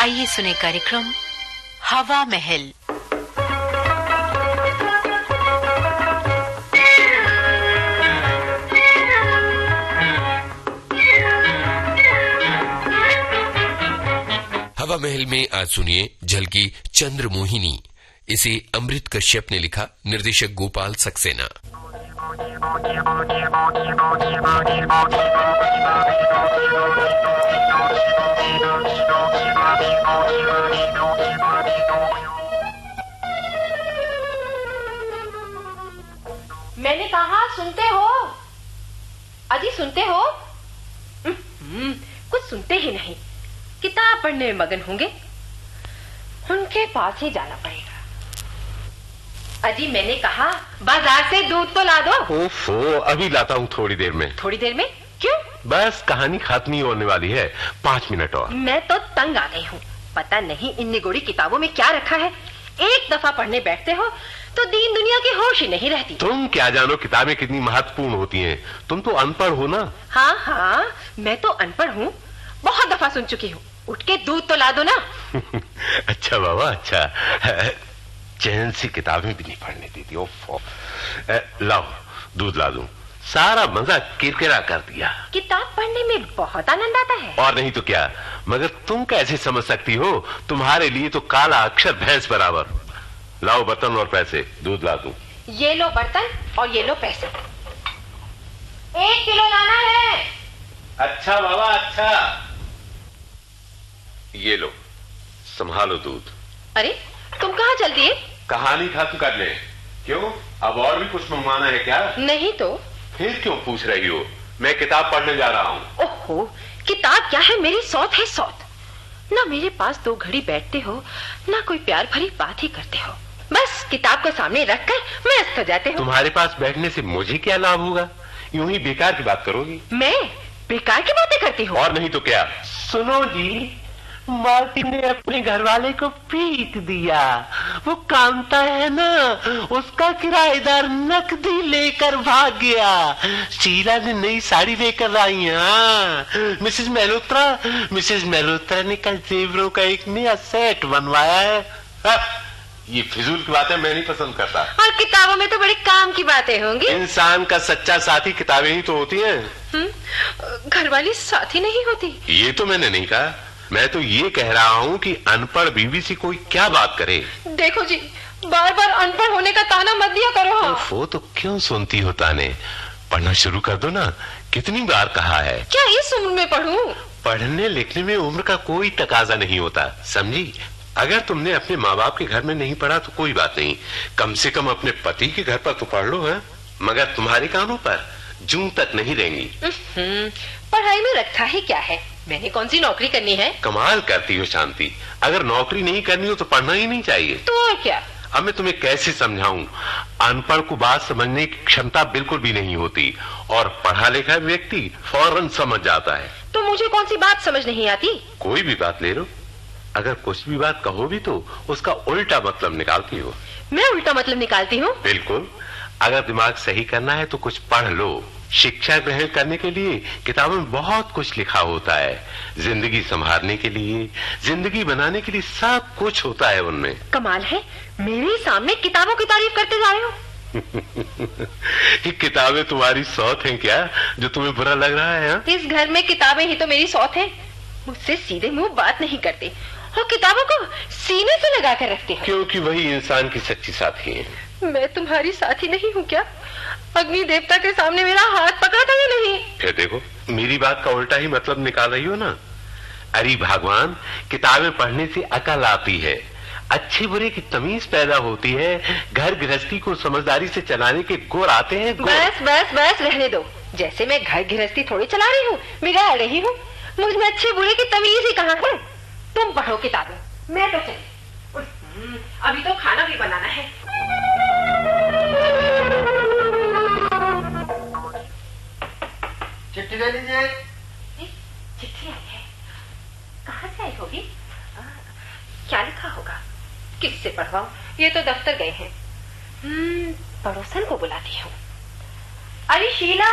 आइए सुने कार्यक्रम हवा महल। हवा महल में आज सुनिए झलकी चंद्रमोहिनी। इसे अमृत कश्यप ने लिखा, निर्देशक गोपाल सक्सेना। मैंने कहा सुनते हो? अजी सुनते हो? कुछ सुनते ही नहीं, किताब पढ़ने में मगन होंगे। उनके पास ही जाना पड़ेगा। अजी मैंने कहा बाजार से दूध तो ला दो। ओफो, अभी लाता हूँ थोड़ी देर में। थोड़ी देर में? क्यों? बस कहानी खत्म ही होने वाली है, 5 मिनट और। मैं तो तंग आ गई हूँ। पता नहीं इन निगोड़ी किताबों में क्या रखा है। एक दफा पढ़ने बैठते हो तो दीन दुनिया की होश ही नहीं रहती। तुम क्या जानो किताबें कितनी महत्वपूर्ण होती हैं। तुम तो अनपढ़ हो ना। हाँ हाँ, मैं तो अनपढ़ हूँ, बहुत दफा सुन चुकी हूँ। उठ के दूध तो ला दो ना। अच्छा बाबा, अच्छा। चैन से किताबें भी नहीं पढ़ने देती। ओफो, लाओ दूध ला दूं। सारा मजा किरकिरा कर दिया। किताब पढ़ने में बहुत आनंद आता है। और नहीं तो क्या, मगर तुम कैसे समझ सकती हो? तुम्हारे लिए तो काला अक्षर भैंस बराबर। लाओ बर्तन और पैसे, दूध ला दूं। ये लो बर्तन और ये लो पैसे। 1 किलो लाना है। अच्छा बाबा, अच्छा। ये लो, संभालो दूध। अरे तुम कहाँ चल दिए? कहानी खत्म करने। क्यों, अब और भी कुछ मंगवाना है क्या? नहीं तो। फिर क्यों पूछ रही हो? मैं किताब पढ़ने जा रहा हूँ। ओहो, किताब क्या है, मेरी सौत है सौत। ना मेरे पास 2 घड़ी बैठते हो, ना कोई प्यार भरी बात ही करते हो। बस किताब को सामने रखकर मस्त हो जाते हो। तुम्हारे पास बैठने से मुझे क्या लाभ होगा? यूं ही बेकार की बात करोगी। मैं बेकार की बातें करती हूँ? और नहीं तो क्या। सुनो जी, मालती ने अपने घर वाले को पीट दिया। वो कांता है ना, उसका किराएदार नकदी लेकर भाग गया। शीला ने नई साड़ी लेकर आई। हाँ, मिसेस मेहरोत्रा ने कल जेवरों का एक नया सेट बनवाया है। ये फिजूल की बातें मैं नहीं पसंद करता। और किताबों में तो बड़े काम की बातें होंगी। इंसान का सच्चा साथी किताबें ही तो होती हैं। घर वाली साथी नहीं होती। ये तो मैंने नहीं कहा। मैं तो ये कह रहा हूँ कि अनपढ़ बीवी से कोई क्या बात करे। देखो जी, बार बार अनपढ़ होने का ताना मत दिया करो। वो तो क्यों सुनती हो ताने? पढ़ना शुरू कर दो ना। कितनी बार कहा है। क्या इस उम्र में पढ़ूं? पढ़ने लिखने में उम्र का कोई तकाजा नहीं होता, समझी? अगर तुमने अपने माँ बाप के घर में नहीं पढ़ा तो कोई बात नहीं, कम से कम अपने पति के घर पर तो पढ़ लो है। मगर तुम्हारे कानों पर जूं तक नहीं रहेंगी। पढ़ाई में रखा ही क्या है? मैंने कौन सी नौकरी करनी है? कमाल करती हो शांति। अगर नौकरी नहीं करनी हो तो पढ़ना ही नहीं चाहिए। तो और क्या? अब मैं तुम्हें कैसे समझाऊं? अनपढ़ को बात समझने की क्षमता बिल्कुल भी नहीं होती, और पढ़ा लिखा व्यक्ति फौरन समझ जाता है। तो मुझे कौन सी बात समझ नहीं आती? कोई भी बात ले लो। अगर कुछ भी बात कहो भी तो उसका उल्टा मतलब निकालती हो। मैं उल्टा मतलब निकालती हूँ? बिल्कुल। अगर दिमाग सही करना है तो कुछ पढ़ लो। शिक्षा ग्रहण करने के लिए किताबों में बहुत कुछ लिखा होता है। जिंदगी संभालने के लिए, जिंदगी बनाने के लिए सब कुछ होता है उनमें। कमाल है, मेरे सामने किताबों की तारीफ करते जा रहे हो। ये किताबें तुम्हारी सौत हैं क्या, जो तुम्हें बुरा लग रहा है? हा? इस घर में किताबें ही तो मेरी सौत है। मुझसे सीधे मुंह बात नहीं करते और किताबों को सीने से लगा कर रखते हैं। क्योंकि वही इंसान की सच्ची साथी है। मैं तुम्हारी साथी नहीं हूँ क्या? अग्नि देवता के सामने मेरा हाथ पकड़ा था या नहीं? फिर देखो, मेरी बात का उल्टा ही मतलब निकाल रही हो ना। अरे भगवान, किताबें पढ़ने से अकल आती है, अच्छे बुरे की तमीज पैदा होती है, घर गृहस्थी को समझदारी से चलाने के गुर आते हैं। बस बस बस रहने दो। जैसे मैं घर गृहस्थी थोड़ी चला रही हूँ, बिगाड़ रही हूँ। मुझ में अच्छे बुरे की तमीज ही कहाँ है? तुम पढ़ो किताबें, मैं तो चली। अभी तो खाना भी बनाना है। चिट्ठी ले लीजिए। चिट्ठी आई है? कहाँ से आई होगी? क्या लिखा होगा? किससे पढ़वाऊं? ये तो दफ्तर गए हैं। पड़ोसन को बुलाती हूँ। अरे शीला,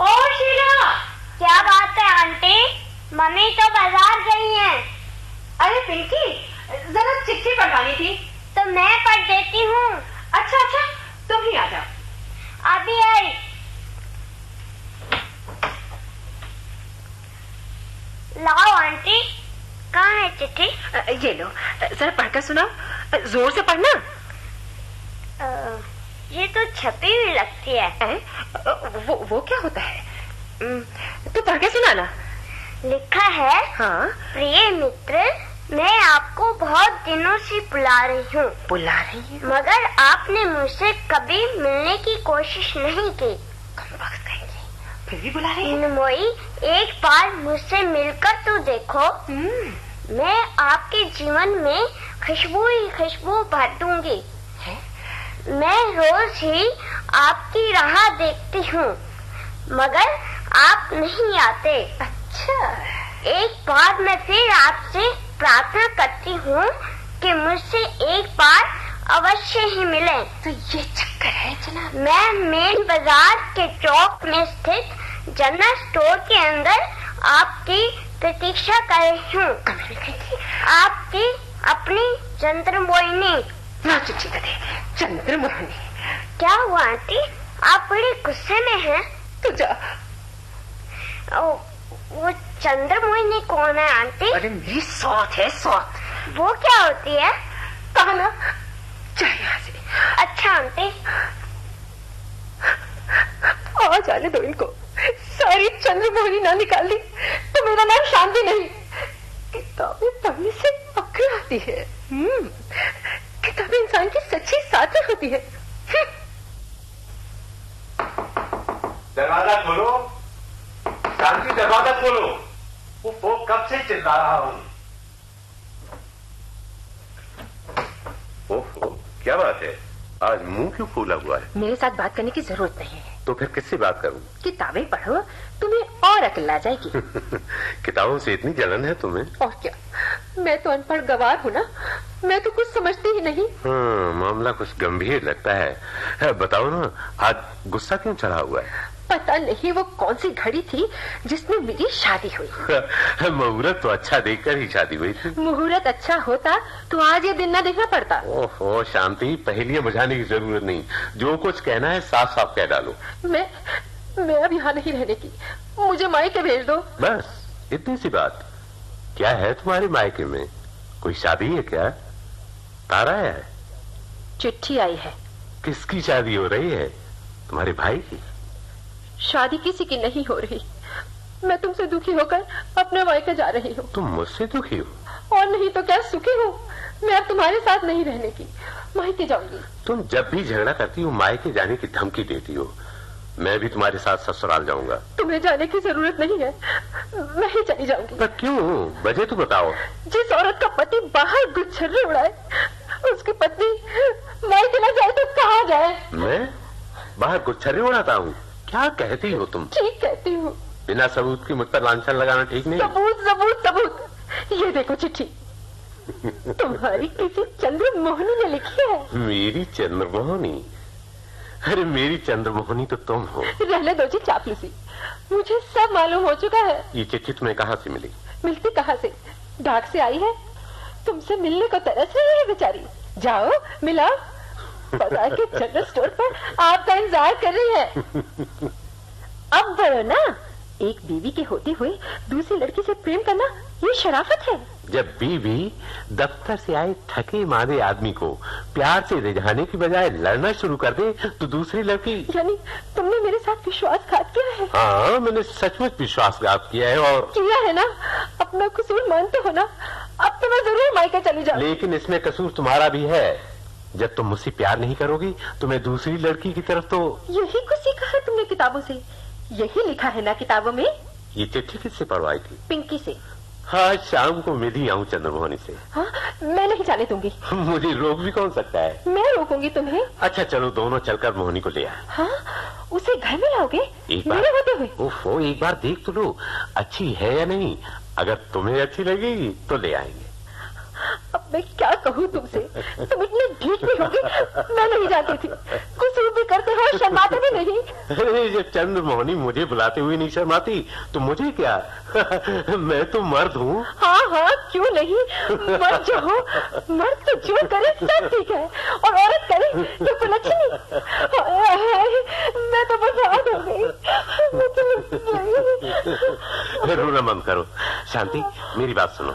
ओ शीला। क्या बात है आंटी? मम्मी तो बाजार गई हैं। अरे पिंकी, जरा चिट्ठी पढ़वानी थी। तो मैं पढ़ देती हूँ। अच्छा अच्छा, तुम ही आ जाओ। अभी आई। लाओ आंटी, कहाँ है चिट्ठी? ये लो, जरा पढ़कर सुनाओ, जोर से पढ़ना। ये तो छपी हुई लगती है। वो क्या होता है? तो पढ़ के सुनाना। लिखा है, हाँ। प्रिय मित्र, मैं आपको बहुत दिनों से बुला रही हूँ। बुला रही है? मगर आपने मुझसे कभी मिलने की कोशिश नहीं की। कमबख्त कहेंगी, फिर भी बुला रही है। निमोई, एक बार मुझसे मिलकर तो देखो। मैं आपके जीवन में खुशबू ही खुशबू भर दूंगी। मैं रोज ही आपकी राह देखती हूँ, मगर आप नहीं आते। अच्छा, एक बार मैं फिर आपसे प्रार्थना करती हूँ कि मुझसे एक बार अवश्य ही मिले। तो ये चक्कर है जनाब। मैं मेन बाजार के चौक में स्थित जनरल स्टोर के अंदर आपकी प्रतीक्षा कर रही हूँ। आपकी अपनी चंद्रमोहिनी। ना चिट्ठी दे, चंद्रमोहिनी। क्या हुआ आंटी, आप बड़े गुस्से में हैं? तू जा। वो चंद्रमोहिनी कौन है आंटी? अरे मेरी सौत है, सौत। वो क्या होती है? कहा ना, जा यहाँ से। अच्छा आंटी, आ जाने दो इनको। सारी चंद्रमोहिनी ना निकाल ली तो मेरा नाम शांति नहीं। किताबें पढ़ने से अक्ल आती है। किताबें इंसान की सच्ची साथी होती है। दरवाजा खोलो शांति, दरवाजा खोलो। वो कब से चिल्ला रहा हूं। ओहो, क्या बात है, आज मुंह क्यों फूला हुआ है? मेरे साथ बात करने की जरूरत नहीं है। तो फिर किससे बात करूं? किताबें पढ़ो, तुम्हें और अकल आ जाएगी। किताबों से इतनी जलन है तुम्हें? और क्या, मैं तो अनपढ़ गवार हूँ ना, मैं तो कुछ समझती ही नहीं। मामला कुछ गंभीर लगता है। बताओ ना, आज गुस्सा क्यों चढ़ा हुआ है? पता नहीं वो कौन सी घड़ी थी जिसमें मेरी शादी हुई। मुहूर्त तो अच्छा देखकर ही शादी हुई थी। मुहूर्त अच्छा होता तो आज ये दिन न देखना पड़ता। ओहो शांति, पहेलियां बुझाने की जरूरत नहीं, जो कुछ कहना है साफ साफ कह डालो। मैं अब यहाँ नहीं रहने की, मुझे मायके भेज दो। बस इतनी सी बात। क्या है तुम्हारे मायके में? कोई शादी है क्या? तारा है? चिट्ठी आई है। किसकी शादी हो रही है? तुम्हारे भाई की? शादी किसी की नहीं हो रही। मैं तुमसे दुखी होकर अपने मायके जा रही हूँ। तुम मुझसे दुखी हो? और नहीं तो क्या सुखी हूँ। मैं अब तुम्हारे साथ नहीं रहने की, मायके जाऊंगी। तुम जब भी झगड़ा करती हो मायके जाने की धमकी देती हो। मैं भी तुम्हारे साथ ससुराल जाऊंगा। तुम्हें जाने की जरूरत नहीं है, मैं ही चली जाऊंगी। पर क्यों? वजह तो बताओ। जिस औरत का पति बाहर गुच्छर्रे उड़ाए, उसकी पत्नी मायके न जाए तो कहाँ जाए? मैं बाहर गुच्छर्रे उड़ाता हूँ? क्या कहती हो तुम? ठीक कहती हूँ। बिना सबूत की मुझ पर लांछन लगाना ठीक नहीं। सबूत सबूत सबूत। ये देखो चिट्ठी, तुम्हारी किसी चंद्रमोहिनी ने लिखी है। मेरी चंद्रमोहिनी? अरे मेरी चंद्रमोहिनी तो तुम हो। रहने दो जी चापलूसी, मुझे सब मालूम हो चुका है। ये चिट्ठी तुम्हें कहाँ से मिली? मिलती कहाँ से, डाक से आई है। तुमसे मिलने को तरस रही है बेचारी। जाओ मिलाओ, बाजार के जनरल स्टोर पर आपका इंतजार कर रही है। अब बढ़ो ना, एक बीवी के होते हुए दूसरी लड़की से प्रेम करना ये शराफत है। जब बीवी दफ्तर से आए थके मारे आदमी को प्यार से रिझाने की बजाय लड़ना शुरू कर दे तो दूसरी लड़की। यानी तुमने मेरे साथ विश्वासघात किया है? हाँ, मैंने सचमुच विश्वासघात किया है। और किया है ना, अपना कसूर मानते हो ना। अब तो मैं जरूर मायके चली जाऊँ। लेकिन इसमें कसूर तुम्हारा भी है। जब तुम मुझसे प्यार नहीं करोगी तो मैं दूसरी लड़की की तरफ तो। यही कुछ सीखा है तुमने किताबों से? यही लिखा है ना किताबों में? ये चिट्ठी किससे पढ़वाई थी? पिंकी से। हाँ, शाम को मिल ही आऊँ चंद्रमोहिनी से। हाँ, मैं नहीं जाने दूंगी। मुझे रोक भी कौन सकता है? मैं रोकूंगी तुम्हें। अच्छा चलो, दोनों चलकर मोहिनी को ले आए। हाँ, उसे घर में लाओगे एक बार? मेरे होते हुए? ओफो, एक बार देख तो लो अच्छी है या नहीं। अगर तुम्हें अच्छी लगेगी तो ले आएंगे। अब मैं क्या कहूँ तुमसे, तुम इतने ढीठ भी होगे। मैं नहीं जाती थी, कसूर भी करते वो शर्माते भी नहीं। अरे जब चंद्रमोहनी मुझे बुलाते हुए नहीं शर्माती तो मुझे क्या? मैं तो मर्द हूँ। हाँ हाँ, क्यों नहीं, मर्द जो हो, मर्द तो जो करे सब ठीक है, और औरत करे तो कुलच्छनी। मैं तो बर्बाद हो गई। रोना बंद करो। शांति, मेरी बात सुनो,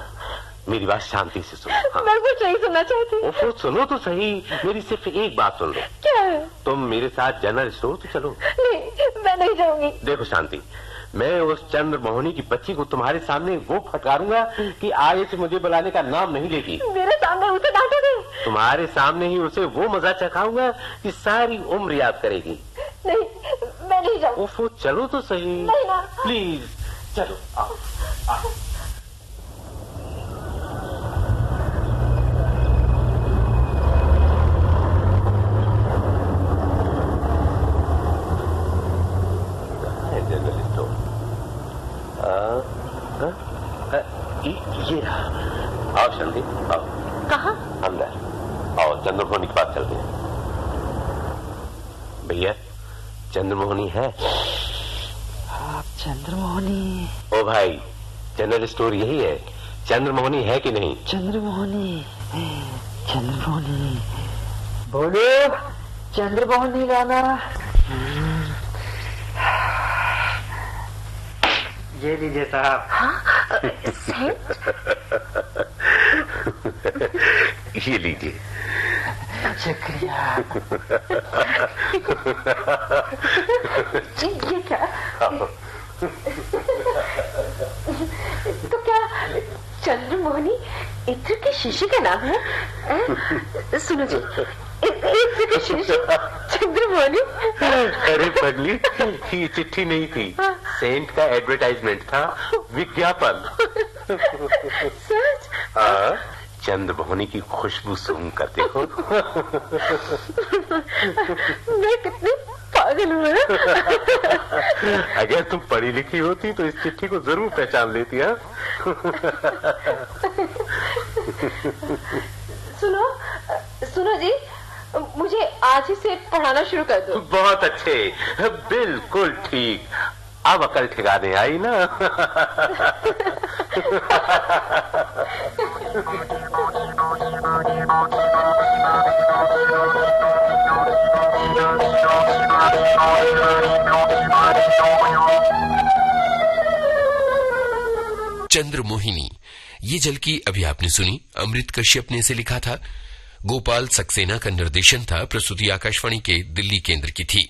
मेरी बात शांति से सुनो। हाँ। मैं कुछ नहीं सुनना चाहती। ओहो, सुनो तो सही, मेरी सिर्फ एक बात सुन लो। क्या है? तुम मेरे साथ जनरल स्टोर तो चलो। नहीं, मैं नहीं जाऊंगी। देखो शांति, मैं उस चंद्रमोहनी की बच्ची को तुम्हारे सामने वो फटकारूंगा कि आगे से मुझे बुलाने का नाम नहीं लेगी। मेरे सामने उसे डांटोगे? तुम्हारे सामने ही उसे वो मजा चखाऊंगा कि सारी उम्र याद करेगी। नहीं, मैं नहीं जाऊंगी। ओहो, चलो तो सही। नहीं ना। प्लीज चलो, आओ आओ। ये रहा। आओ शांति, आओ। कहाँ? अंदर आओ, चंद्रमोहनी के पास चलते हैं। भैया, चंद्रमोहनी है? चंद्रमोहनी। ओ भाई, जनरल स्टोर यही है, चंद्रमोहनी है कि नहीं? चंद्रमोहनी, चंद्रमोहनी, बोलो चंद्रमोहनी लाना। ये लीजिए साहब। हाँ, ये लीजिए। शुक्रिया। ये क्या? तो क्या चंद्रमोहनी इत्र के शीशे का नाम है? सुनो जी, इत्र के शीशे चंद्रमोहनी। अरे पगली, ये चिट्ठी नहीं थी, सेंट का एडवर्टाइजमेंट था, विज्ञापन। सच? हाँ, चंद्रमोहनी की खुशबू सूंघ कर देखो। मैं कितनी पागल हूँ। अगर तुम पढ़ी लिखी होती तो इस चिट्ठी को जरूर पहचान लेती। हाँ? सुनो जी, मुझे आज ही से पढ़ाना शुरू कर दो। बहुत अच्छे, बिल्कुल ठीक। अब अकल ठिकाने आई ना। चंद्रमोहिनी, ये झलकी अभी आपने सुनी, अमृत कश्यप ने इसे लिखा था। गोपाल सक्सेना का निर्देशन था। प्रस्तुति आकाशवाणी के दिल्ली केंद्र की थी।